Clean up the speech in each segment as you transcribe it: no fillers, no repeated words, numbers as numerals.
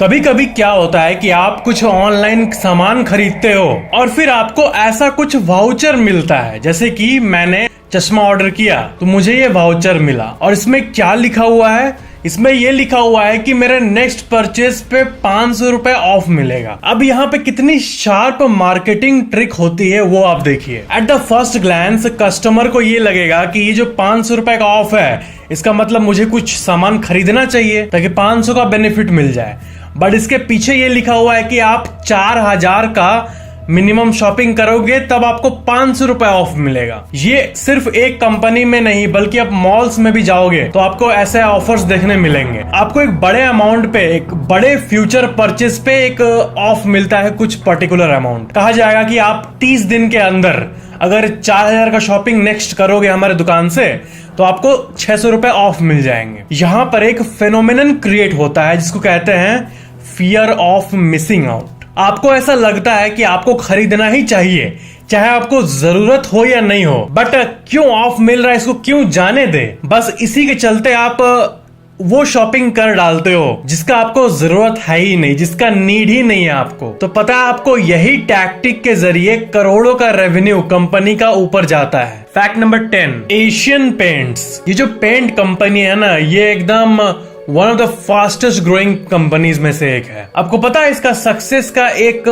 कभी कभी क्या होता है कि आप कुछ ऑनलाइन सामान खरीदते हो और फिर आपको ऐसा कुछ वाउचर मिलता है, जैसे कि मैंने चश्मा ऑर्डर किया तो मुझे ये वाउचर मिला और इसमें क्या लिखा हुआ है, इसमें ये लिखा हुआ है कि मेरे नेक्स्ट परचेज पे 500 रुपए ऑफ मिलेगा। अब यहाँ पे कितनी शार्प मार्केटिंग ट्रिक होती है वो आप देखिए। At the first glance customer को ये लगेगा कि ये जो 500 रुपए का ऑफ है इसका मतलब मुझे कुछ सामान खरीदना चाहिए ताकि 500 का बेनिफिट मिल जाए, बट इसके पीछे ये लिखा हुआ है कि आप 4000 का मिनिमम शॉपिंग करोगे तब आपको 500 रुपए ऑफ मिलेगा। ये सिर्फ एक कंपनी में नहीं बल्कि आप मॉल्स में भी जाओगे तो आपको ऐसे ऑफर्स देखने मिलेंगे। आपको एक बड़े अमाउंट पे, एक बड़े फ्यूचर परचेज पे एक ऑफ मिलता है, कुछ पर्टिकुलर अमाउंट। कहा जाएगा कि आप 30 दिन के अंदर अगर 4000 का शॉपिंग नेक्स्ट करोगे हमारे दुकान से तो आपको 600 रुपए ऑफ मिल जाएंगे। यहाँ पर एक फेनोमेनन क्रिएट होता है जिसको कहते हैं फियर ऑफ मिसिंग आउट। आपको ऐसा लगता है कि आपको खरीदना ही चाहिए चाहे आपको जरूरत हो या नहीं हो, बट क्यों ऑफ मिल रहा है इसको क्यों जाने दे, बस इसी के चलते आप वो शॉपिंग कर डालते हो जिसका आपको जरूरत है ही नहीं, जिसका नीड ही नहीं है आपको। तो पता है आपको यही टैक्टिक के जरिए करोड़ों का रेवेन्यू कंपनी का ऊपर जाता है। Fact number 10, Asian paints. ये जो पेंट कंपनी है ना, ये एकदम one of the fastest growing companies में से एक है। आपको पता है इसका सक्सेस का एक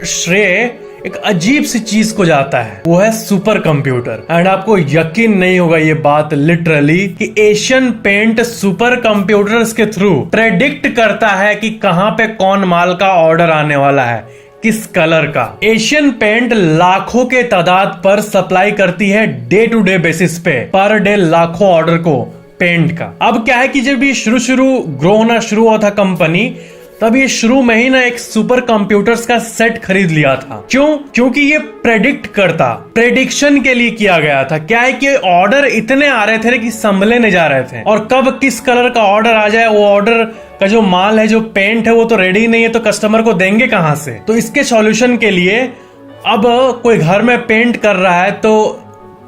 श्रेय एक अजीब सी चीज को जाता है, वो है सुपर कंप्यूटर। एंड आपको यकीन नहीं होगा ये बात लिटरली कि एशियन पेंट सुपर कंप्यूटर्स के थ्रू प्रेडिक्ट करता है कि कहां पे कौन माल का ऑर्डर आने वाला है, किस कलर का। एशियन पेंट लाखों के तादाद पर सप्लाई करती है डे टू डे बेसिस पे, पर डे लाखों ऑर्डर को पेंट का। अब क्या है कि जब ये शुरू ग्रो होना शुरू हुआ था कंपनी, तब ये शुरू में ही ना एक सुपर कंप्यूटर्स का सेट खरीद लिया था। क्योंकि ये प्रेडिक्ट करता, प्रेडिक्शन के लिए किया गया था। क्या है कि ऑर्डर इतने आ रहे थे कि संभले नहीं जा रहे थे और कब किस कलर का ऑर्डर आ जाए, वो ऑर्डर का जो माल है, जो पेंट है, वो तो रेडी नहीं है तो कस्टमर को देंगे कहां से। तो इसके सॉल्यूशन के लिए अब कोई घर में पेंट कर रहा है तो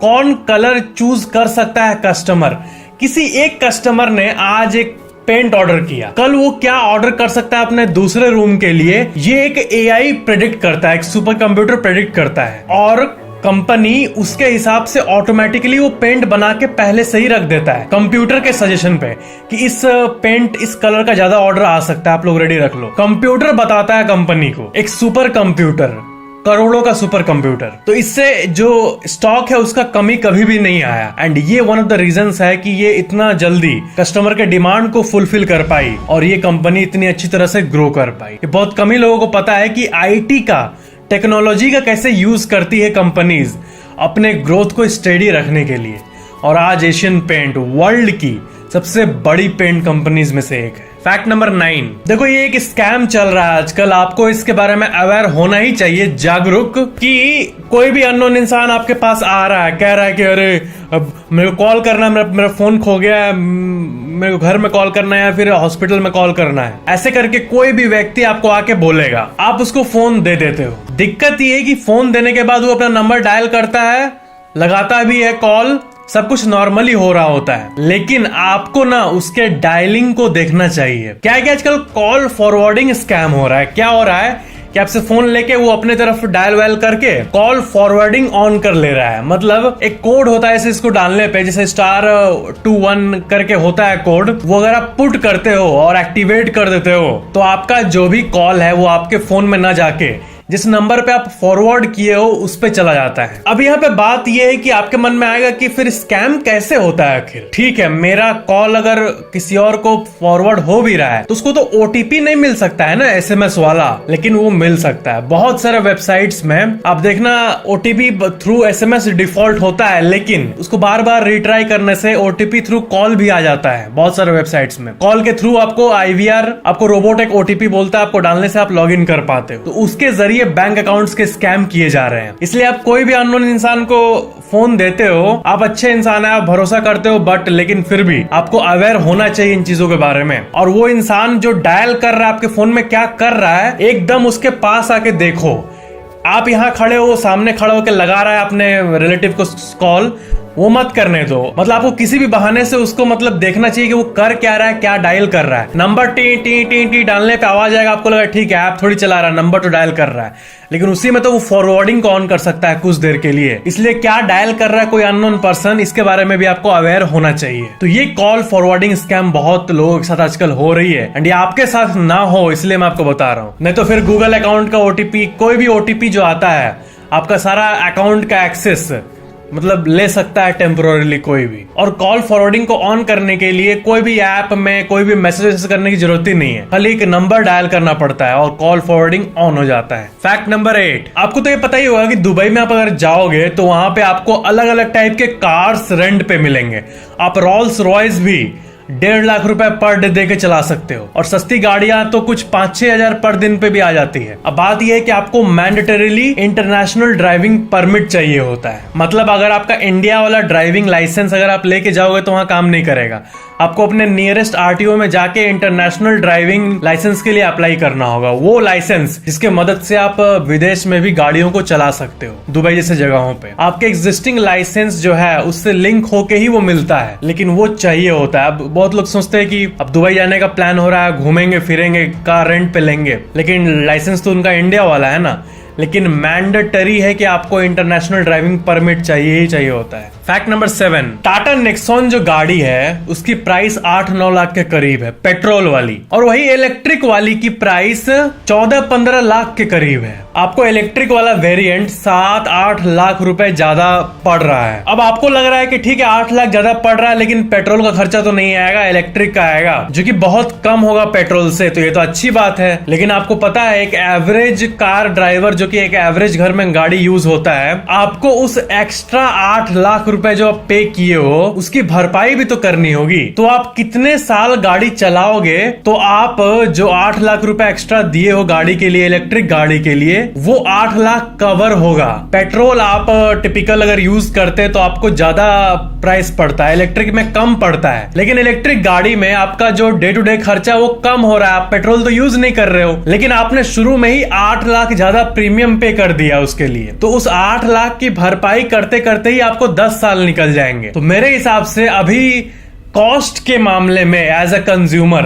कौन कलर चूज कर सकता है कस्टमर। किसी एक कस्टमर ने आज एक पेंट ऑर्डर किया, कल वो क्या ऑर्डर कर सकता है अपने दूसरे रूम के लिए, ये एक एआई प्रेडिक्ट करता है, एक सुपर कंप्यूटर प्रेडिक्ट करता है और कंपनी उसके हिसाब से ऑटोमेटिकली वो पेंट बना के पहले से ही रख देता है कंप्यूटर के सजेशन पे कि इस पेंट इस कलर का ज्यादा ऑर्डर आ सकता है, आप लोग रेडी रख लो। कंप्यूटर बताता है कंपनी को, एक सुपर कंप्यूटर, करोड़ों का सुपर कंप्यूटर। तो इससे जो स्टॉक है उसका कमी कभी भी नहीं आया। एंड ये वन ऑफ द रीजंस है कि ये इतना जल्दी कस्टमर के डिमांड को फुलफिल कर पाई और ये कंपनी इतनी अच्छी तरह से ग्रो कर पाई। ये बहुत कम ही लोगों को पता है कि आईटी का, टेक्नोलॉजी का कैसे यूज करती है कंपनीज अपने ग्रोथ को स्टेडी रखने के लिए। और आज एशियन पेंट वर्ल्ड की सबसे बड़ी पेंट कंपनीज में से एक है। फैक्ट नंबर 9, देखो ये एक स्कैम चल रहा है आजकल, आपको इसके बारे में अवेयर होना ही चाहिए, जागरूक, कि कोई भी अननोन इंसान आपके पास आ रहा है, कह रहा है कि अरे अब मेरे को कॉल करना है, मेरा फोन खो गया है, मेरे को घर में कॉल करना है या फिर हॉस्पिटल में कॉल करना है। ऐसे करके कोई भी व्यक्ति आपको आके बोलेगा, आप उसको फोन दे देते हो। दिक्कत ये है कि फोन देने के बाद वो अपना नंबर डायल करता है, लगाता भी है कॉल, सब कुछ नॉर्मली हो रहा होता है, लेकिन आपको ना उसके डायलिंग को देखना चाहिए। क्या है कि आजकल कॉल फॉरवर्डिंग स्कैम हो रहा है। क्या हो रहा है कि आपसे फोन लेके वो अपने तरफ डायल वायल करके कॉल फॉरवर्डिंग ऑन कर ले रहा है। मतलब एक कोड होता है, इसको डालने पे जैसे *21 करके होता है कोड, वो अगर आप पुट करते हो और एक्टिवेट कर देते हो तो आपका जो भी कॉल है वो आपके फोन में ना जाके जिस नंबर पे आप फॉरवर्ड किए हो उस पे चला जाता है। अब यहाँ पे बात यह है कि आपके मन में आएगा कि फिर स्कैम कैसे होता है आखिर। ठीक है, मेरा कॉल अगर किसी और को फॉरवर्ड हो भी रहा है तो उसको तो ओटीपी नहीं मिल सकता है ना, एसएमएस वाला, लेकिन वो मिल सकता है। बहुत सारे वेबसाइट्स में आप देखना ओटीपी थ्रू एसएमएस डिफॉल्ट होता है, लेकिन उसको बार बार रिट्राई करने से ओटीपी थ्रू कॉल भी आ जाता है। बहुत सारे वेबसाइट्स में कॉल के थ्रू आपको आईवीआर, आपको रोबोट एक ओटीपी बोलता है, आपको डालने से आप लॉग इन कर पाते हो। तो उसके जरिए बैंक अकाउंट्स के स्कैम किए जा रहे हैं। इसलिए आप कोई भी अननोन इंसान को फोन देते हो, आप अच्छे इंसान है, आप भरोसा करते हो, बट लेकिन फिर भी आपको अवेयर होना चाहिए इन चीजों के बारे में। और वो इंसान जो डायल कर रहा है आपके फोन में क्या कर रहा है, एकदम उसके पास आके देखो। आप यहाँ खड़े हो, सामने खड़े होकर लगा रहा है अपने रिलेटिव को कॉल, वो मत करने दो। मतलब आपको किसी भी बहाने से उसको मतलब देखना चाहिए कि वो कर क्या रहा है, क्या डायल कर रहा है। Number T T T T डालने पे आवाज आएगा, आपको लगा ठीक है ऐप थोड़ी चला रहा है, नंबर तो डायल कर रहा है, लेकिन उसी में तो वो फॉरवर्डिंग को ऑन कर सकता है कुछ देर के लिए। इसलिए क्या डायल कर रहा है कोई अननोन पर्सन, इसके बारे में भी आपको अवेयर होना चाहिए। तो ये कॉल फॉरवर्डिंग स्कैम बहुत लोगों के साथ आजकल हो रही है, एंड ये आपके साथ ना हो इसलिए मैं आपको बता रहा हूँ। नहीं तो फिर गूगल अकाउंट का ओटीपी, कोई भी ओटीपी जो आता है, आपका सारा अकाउंट का एक्सेस मतलब ले सकता है टेम्पोररीली कोई भी। और कॉल फॉरवर्डिंग को ऑन करने के लिए कोई भी ऐप में कोई भी मैसेज करने की जरूरत ही नहीं है, खाली एक नंबर डायल करना पड़ता है और कॉल फॉरवर्डिंग ऑन हो जाता है। फैक्ट नंबर 8, आपको तो ये पता ही होगा कि दुबई में आप अगर जाओगे तो वहां पे आपको अलग अलग टाइप के कार्स रेंट पे मिलेंगे। आप रोल्स रॉयस भी 1.5 लाख रुपए पर डे दे के चला सकते हो, और सस्ती गाड़ियां तो कुछ 5-6 हजार पर दिन पे भी आ जाती है। अब बात यह है कि आपको मैंडेटरीली इंटरनेशनल ड्राइविंग परमिट चाहिए होता है। मतलब अगर आपका इंडिया वाला ड्राइविंग लाइसेंस अगर आप लेके जाओगे तो वहां काम नहीं करेगा, आपको अपने नियरेस्ट आरटीओ में जाके इंटरनेशनल ड्राइविंग लाइसेंस के लिए अप्लाई करना होगा। वो लाइसेंस जिसके मदद से आप विदेश में भी गाड़ियों को चला सकते हो, दुबई जैसे जगहों पे। आपके एग्जिस्टिंग लाइसेंस जो है उससे लिंक होके ही वो मिलता है, लेकिन वो चाहिए होता है। अब बहुत लोग सोचते हैं कि अब दुबई जाने का प्लान हो रहा है, घूमेंगे फिरेंगे, कार रेंट पे लेंगे, लेकिन लाइसेंस तो उनका इंडिया वाला है ना। लेकिन मैंडेटरी है कि आपको इंटरनेशनल ड्राइविंग परमिट चाहिए ही चाहिए होता है। फैक्ट नंबर 7, टाटा नेक्सॉन जो गाड़ी है उसकी प्राइस 8-9 लाख के करीब है, पेट्रोल वाली, और वही इलेक्ट्रिक वाली की प्राइस 14-15 लाख के करीब है। आपको इलेक्ट्रिक वाला वेरिएंट 7-8 लाख रुपए ज्यादा पड़ रहा है। अब आपको लग रहा है कि ठीक है 8 लाख ज्यादा पड़ रहा है, लेकिन पेट्रोल का खर्चा तो नहीं आएगा, इलेक्ट्रिक का आएगा, जो कि बहुत कम होगा पेट्रोल से, तो ये तो अच्छी बात है। लेकिन आपको पता है एक एवरेज कार ड्राइवर जो कि एक एवरेज घर में गाड़ी यूज होता है, आपको उस एक्स्ट्रा 8 लाख रुपए जो आप पे किए हो उसकी भरपाई भी तो करनी होगी। तो आप कितने साल गाड़ी चलाओगे तो आप जो 8 लाख रुपए एक्स्ट्रा दिए हो गाड़ी के लिए, इलेक्ट्रिक गाड़ी के लिए, वो 8 लाख कवर होगा। पेट्रोल आप टिपिकल अगर यूज करते तो आपको ज्यादा प्राइस पड़ता है, इलेक्ट्रिक में कम पड़ता है। लेकिन इलेक्ट्रिक गाड़ी में आपका जो डे टू डे खर्चा वो कम हो रहा है, आप पेट्रोल तो यूज नहीं कर रहे हो, लेकिन आपने शुरू में ही 8 लाख ज्यादा प्रीमियम पे कर दिया उसके लिए। तो उस 8 लाख की भरपाई करते करते ही आपको 10 साल निकल जाएंगे। तो मेरे हिसाब से अभी कॉस्ट के मामले में एज अ कंज्यूमर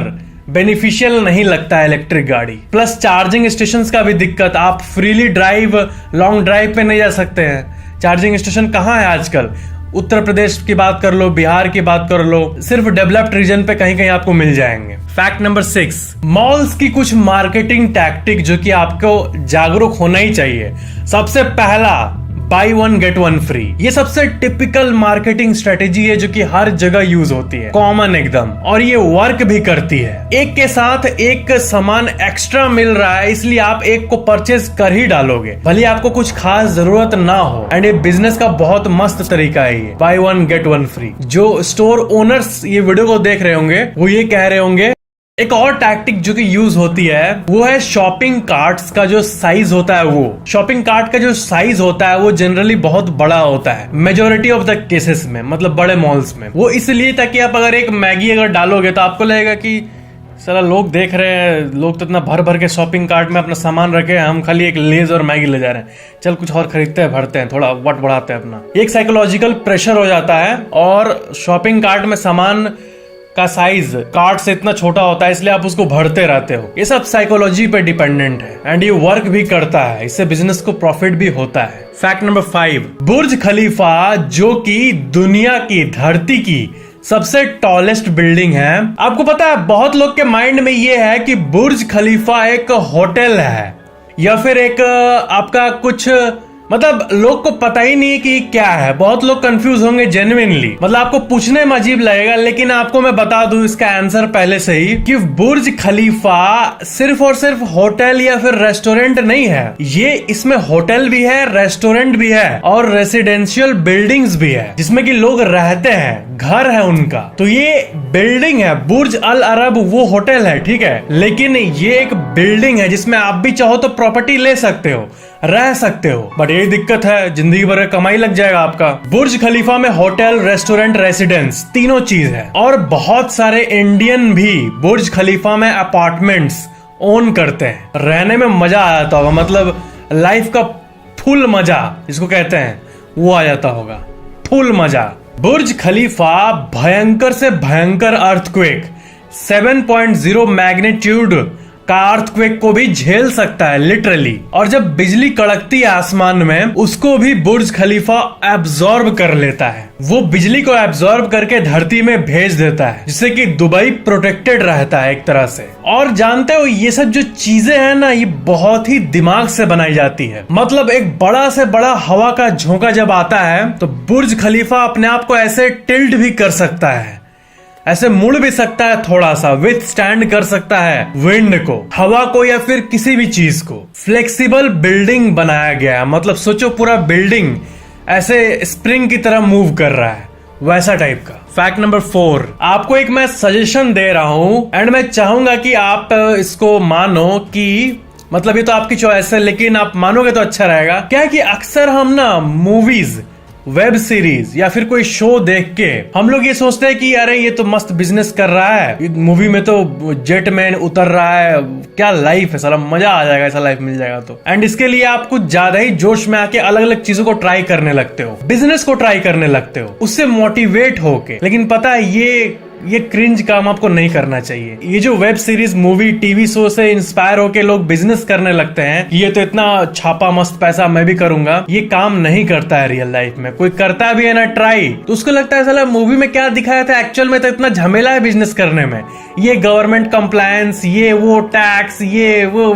बेनिफिशियल नहीं लगता है इलेक्ट्रिक गाड़ी। प्लस चार्जिंग स्टेशन का भी दिक्कत, आप फ्रीली ड्राइव लॉन्ग ड्राइव पे नहीं जा सकते हैं। चार्जिंग स्टेशन कहाँ है आजकल? उत्तर प्रदेश की बात कर लो, बिहार की बात कर लो, सिर्फ डेवलप्ड रीजन पे कहीं कहीं आपको मिल जाएंगे। फैक्ट नंबर 6, मॉल्स की कुछ मार्केटिंग टैक्टिक जो कि आपको जागरूक होना ही चाहिए। सबसे पहला, बाई 1 गेट 1 फ्री। ये सबसे टिपिकल मार्केटिंग स्ट्रेटेजी है जो कि हर जगह यूज होती है, कॉमन एकदम, और ये वर्क भी करती है। एक के साथ एक सामान एक्स्ट्रा मिल रहा है, इसलिए आप एक को परचेज कर ही डालोगे, भले आपको कुछ खास जरूरत ना हो। एंड ये बिजनेस का बहुत मस्त तरीका है ये, बाई 1 गेट 1 फ्री। जो स्टोर ओनर्स ये वीडियो को देख रहे होंगे वो ये कह रहे होंगे। एक और टैक्टिक जो कि यूज होती है वो है शॉपिंग कार्ट्स का जो साइज होता है, वो शॉपिंग कार्ट का जो साइज होता है वो जनरली बहुत बड़ा होता है मेजोरिटी ऑफ द केसेस में, मतलब बड़े मॉल्स में। वो इसलिए ताकि आप अगर एक मैगी अगर डालोगे तो आपको लगेगा कि साला लोग देख रहे हैं, लोग तो इतना भर भर के शॉपिंग कार्ट में अपना सामान रखे हैं, हम खाली एक लेज और मैगी ले जा रहे हैं, चल कुछ और खरीदते हैं, भरते हैं, थोड़ा वट बढ़ाते हैं अपना। एक साइकोलॉजिकल प्रेशर हो जाता है, और शॉपिंग कार्ट में सामान का साइज कार्ट से इतना छोटा होता है, इसलिए आप उसको भरते रहते हो। ये सब साइकोलॉजी पे डिपेंडेंट है, एंड ये वर्क भी करता है, इससे बिजनेस को प्रॉफिट भी होता है। फैक्ट नंबर 5, बुर्ज खलीफा जो कि दुनिया की धरती की सबसे टॉलेस्ट बिल्डिंग है। आपको पता है बहुत लोग के माइंड में ये है कि बुर्ज खलीफा एक होटल है या फिर एक आपका कुछ, मतलब लोग को पता ही नहीं कि क्या है। बहुत लोग कंफ्यूज होंगे जेन्युइनली, मतलब आपको पूछने में अजीब लगेगा, लेकिन आपको मैं बता दूं इसका आंसर पहले से ही कि बुर्ज खलीफा सिर्फ और सिर्फ होटल या फिर रेस्टोरेंट नहीं है। ये इसमें होटल भी है, रेस्टोरेंट भी है, और रेसिडेंशियल बिल्डिंग्स भी है जिसमें कि लोग रहते हैं, घर है उनका। तो ये बिल्डिंग है, बुर्ज अल अरब वो होटल है, ठीक है, लेकिन ये एक बिल्डिंग है जिसमें आप भी चाहो तो प्रॉपर्टी ले सकते हो, रह सकते हो। बट ये दिक्कत है, जिंदगी भर कमाई लग जाएगा आपका। बुर्ज खलीफा में होटल, रेस्टोरेंट, रेसिडेंस तीनों चीज है, और बहुत सारे इंडियन भी बुर्ज खलीफा में अपार्टमेंट्स ओन करते हैं। रहने में मजा आ जाता होगा, मतलब लाइफ का फुल मजा जिसको कहते हैं वो आ जाता होगा, फुल मजा। बुर्ज खलीफा भयंकर से भयंकर अर्थक्वेक 7.0 मैग्नीट्यूड का अर्थक्वेक को भी झेल सकता है लिटरली। और जब बिजली कड़कती है आसमान में, उसको भी बुर्ज खलीफा एब्जॉर्ब कर लेता है। वो बिजली को एब्जॉर्ब करके धरती में भेज देता है, जिससे कि दुबई प्रोटेक्टेड रहता है एक तरह से। और जानते हो, ये सब जो चीजें हैं ना, ये बहुत ही दिमाग से बनाई जाती है। मतलब एक बड़ा से बड़ा हवा का झोंका जब आता है, तो बुर्ज खलीफा अपने आप को ऐसे टिल्ट भी कर सकता है, ऐसे मुड़ भी सकता है, थोड़ा सा विथ स्टैंड कर सकता है विंड को, हवा को, या फिर किसी भी चीज को। फ्लेक्सिबल बिल्डिंग बनाया गया है। मतलब सोचो, पूरा बिल्डिंग ऐसे स्प्रिंग की तरह मूव कर रहा है, वैसा टाइप का। फैक्ट नंबर 4, आपको एक मैं सजेशन दे रहा हूं एंड मैं चाहूंगा कि आप इसको मानो कि मतलब ये तो आपकी चॉइस है, लेकिन आप मानोगे तो अच्छा रहेगा। क्या है कि अक्सर हम ना मूवीज, वेब सीरीज या फिर कोई शो देख के हम लोग ये सोचते हैं कि अरे ये तो मस्त बिजनेस कर रहा है, मूवी में तो जेट में उतर रहा है, क्या लाइफ है, साला मजा आ जाएगा, ऐसा लाइफ मिल जाएगा तो। एंड इसके लिए आप कुछ ज्यादा ही जोश में आके अलग अलग चीजों को ट्राई करने लगते हो, बिजनेस को ट्राई करने लगते हो उससे मोटिवेट होके। लेकिन पता है, ये क्रिंज काम आपको नहीं करना चाहिए। ये जो web series, movie, TV show से इंस्पायर होके लोग बिजनेस करने लगते हैं, ये तो इतना छापा मस्त पैसा मैं भी करूंगा, ये काम नहीं करता है रियल लाइफ में। कोई करता भी है ना ट्राई, तो उसको लगता है साला मूवी में क्या दिखाया था, एक्चुअल में तो इतना झमेला है बिजनेस करने में, ये गवर्नमेंट कंप्लायंस, ये वो टैक्स, ये वो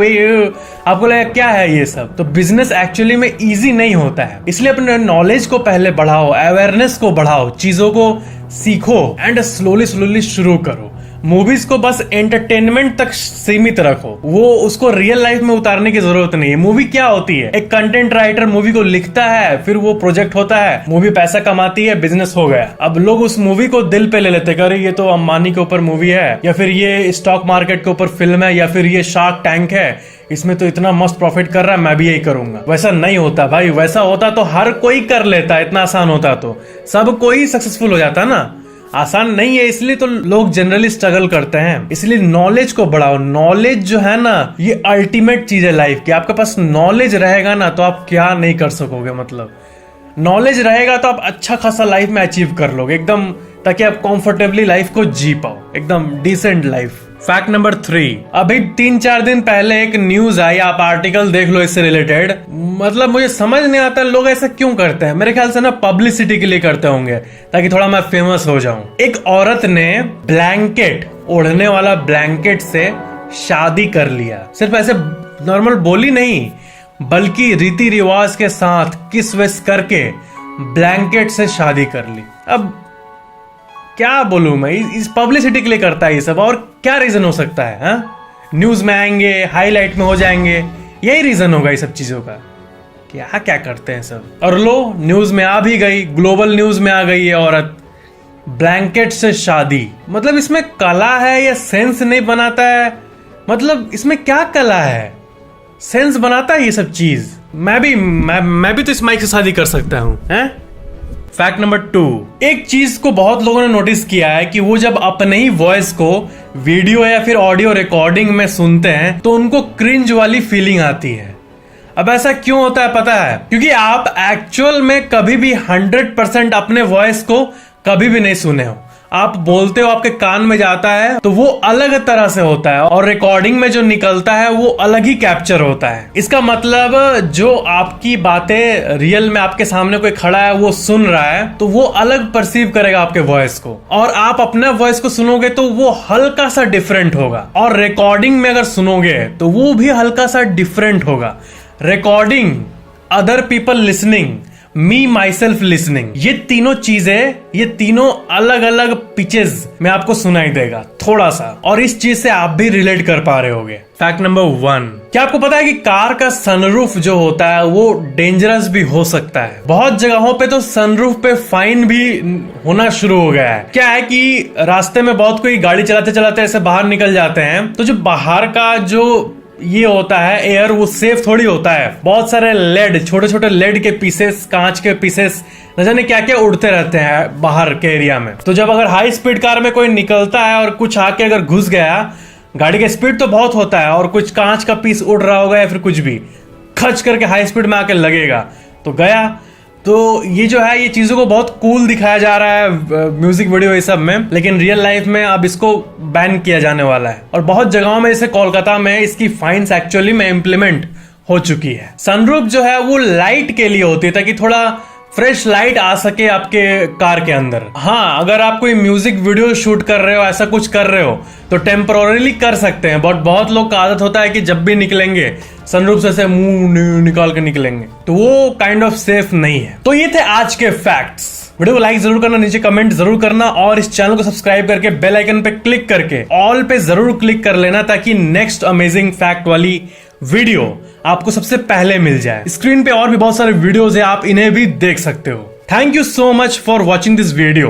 आपको लगा क्या है ये सब। तो बिजनेस एक्चुअली में इजी नहीं होता है। इसलिए अपने नॉलेज को पहले बढ़ाओ, अवेयरनेस को बढ़ाओ, चीजों को सीखो एंड स्लोली शुरू करो। मूवीज को बस एंटरटेनमेंट तक सीमित रखो, वो उसको रियल लाइफ में उतारने की जरूरत नहीं है। मूवी क्या होती है, एक कंटेंट राइटर मूवी को लिखता है, फिर वो प्रोजेक्ट होता है, मूवी पैसा कमाती है, बिजनेस हो गया। अब लोग उस मूवी को दिल पे ले लेते हैं, ये तो अंबानी के ऊपर मूवी है, या फिर ये स्टॉक मार्केट के ऊपर फिल्म है, या फिर ये शार्क टैंक है, इसमें तो इतना मस्त प्रॉफिट कर रहा है, मैं भी यही करूंगा। वैसा नहीं होता भाई, वैसा होता तो हर कोई कर लेता, इतना आसान होता तो सब कोई सक्सेसफुल हो जाता ना। आसान नहीं है, इसलिए तो लोग जनरली स्ट्रगल करते हैं। इसलिए नॉलेज को बढ़ाओ। नॉलेज जो है ना, ये अल्टीमेट चीज है लाइफ की। आपके पास नॉलेज रहेगा ना, तो आप क्या नहीं कर सकोगे। मतलब नॉलेज रहेगा तो आप अच्छा खासा लाइफ में अचीव कर लोगे एकदम, ताकि आप कंफर्टेबली लाइफ को जी पाओ, एकदम डिसेंट लाइफ। फैक्ट नंबर 3, अभी 3-4 दिन पहले एक न्यूज आई, आप आर्टिकल देख लो इससे रिलेटेड। मतलब मुझे समझ नहीं आता लोग ऐसा क्यों करते हैं। मेरे ख्याल से ना पब्लिसिटी के लिए करते होंगे, ताकि थोड़ा मैं फेमस हो जाऊं। एक औरत ने ब्लैंकेट, ओढ़ने वाला ब्लैंकेट से शादी कर लिया। सिर्फ ऐसे नॉर्मल बोली नहीं, बल्कि रीति रिवाज के साथ किस विस करके ब्लैंकेट से शादी कर ली। अब क्या बोलूं मैं, इस पब्लिसिटी के लिए करता है ये सब, और क्या रीजन हो सकता है? न्यूज में आएंगे, हाईलाइट में हो जाएंगे, यही रीजन होगा ये सब चीजों का। क्या क्या करते हैं सब। और लो, न्यूज में आ भी गई, ग्लोबल न्यूज में आ गई है औरत, ब्लैंकेट से शादी। मतलब इसमें कला है या सेंस नहीं बनाता है? मतलब इसमें क्या कला है, सेंस बनाता है ये सब चीज? मैं भी तो इस माइक से शादी कर सकता हूं, हैं? फैक्ट नंबर 2, एक चीज को बहुत लोगों ने नोटिस किया है कि वो जब अपने ही वॉइस को वीडियो या फिर ऑडियो रिकॉर्डिंग में सुनते हैं, तो उनको क्रिंज वाली फीलिंग आती है। अब ऐसा क्यों होता है पता है? क्योंकि आप एक्चुअल में कभी भी 100% अपने वॉइस को कभी भी नहीं सुने हो। आप बोलते हो, आपके कान में जाता है तो वो अलग तरह से होता है, और रिकॉर्डिंग में जो निकलता है वो अलग ही कैप्चर होता है। इसका मतलब जो आपकी बातें रियल में आपके सामने कोई खड़ा है वो सुन रहा है, तो वो अलग परसीव करेगा आपके वॉइस को, और आप अपने वॉइस को सुनोगे तो वो हल्का सा डिफरेंट होगा, और रिकॉर्डिंग में अगर सुनोगे तो वो भी हल्का सा डिफरेंट होगा। Recording, other people listening, me my self listening, ये तीनों चीजें, ये तीनों अलग अलग पिचेस में आपको सुनाई देगा थोड़ा सा, और इस चीज से आप भी रिलेट कर पा रहे होगे। फैक्ट नंबर 1, क्या आपको पता है कि कार का सनरूफ जो होता है वो डेंजरस भी हो सकता है? बहुत जगहों पे तो सनरूफ पे फाइन भी होना शुरू हो गया है। क्या है कि रास्ते में बहुत कोई गाड़ी चलाते चलाते ऐसे बाहर निकल जाते हैं, तो जो बाहर का जो ये होता है एयर, वो सेफ थोड़ी होता है। बहुत सारे लेड, छोटे छोटे लेड के पीसेस, कांच के पीसेस, न जाने क्या क्या उड़ते रहते हैं बाहर के एरिया में। तो जब अगर हाई स्पीड कार में कोई निकलता है और कुछ आके अगर घुस गया, गाड़ी का स्पीड तो बहुत होता है, और कुछ कांच का पीस उड़ रहा होगा या फिर कुछ भी खच करके हाई स्पीड में आके लगेगा, तो गया। तो ये जो है ये चीजों को बहुत कूल दिखाया जा रहा है म्यूजिक वीडियो ये सब में, लेकिन रियल लाइफ में अब इसको बैन किया जाने वाला है। और बहुत जगहों में जैसे कोलकाता में इसकी फाइन्स एक्चुअली में इम्प्लीमेंट हो चुकी है। सनरूफ जो है वो लाइट के लिए होती है ताकि थोड़ा फ्रेश लाइट आ सके आपके कार के अंदर। हाँ, अगर आप कोई म्यूजिक वीडियो शूट कर रहे हो, ऐसा कुछ कर रहे हो तो टेम्पोररीली कर सकते हैं, बट बहुत लोग का आदत होता है कि जब भी निकलेंगे सनरूफ से ऐसे मुंह निकाल के निकलेंगे, तो वो काइंड ऑफ सेफ नहीं है। तो ये थे आज के फैक्ट्स। वीडियो को लाइक जरूर करना, नीचे कमेंट जरूर करना और इस चैनल को सब्सक्राइब करके बेल आइकन पे क्लिक करके ऑल पे जरूर क्लिक कर लेना ताकि नेक्स्ट अमेजिंग फैक्ट वाली वीडियो आपको सबसे पहले मिल जाए। स्क्रीन पे और भी बहुत सारे वीडियोस है, आप इन्हें भी देख सकते हो। Thank you so much for watching this video.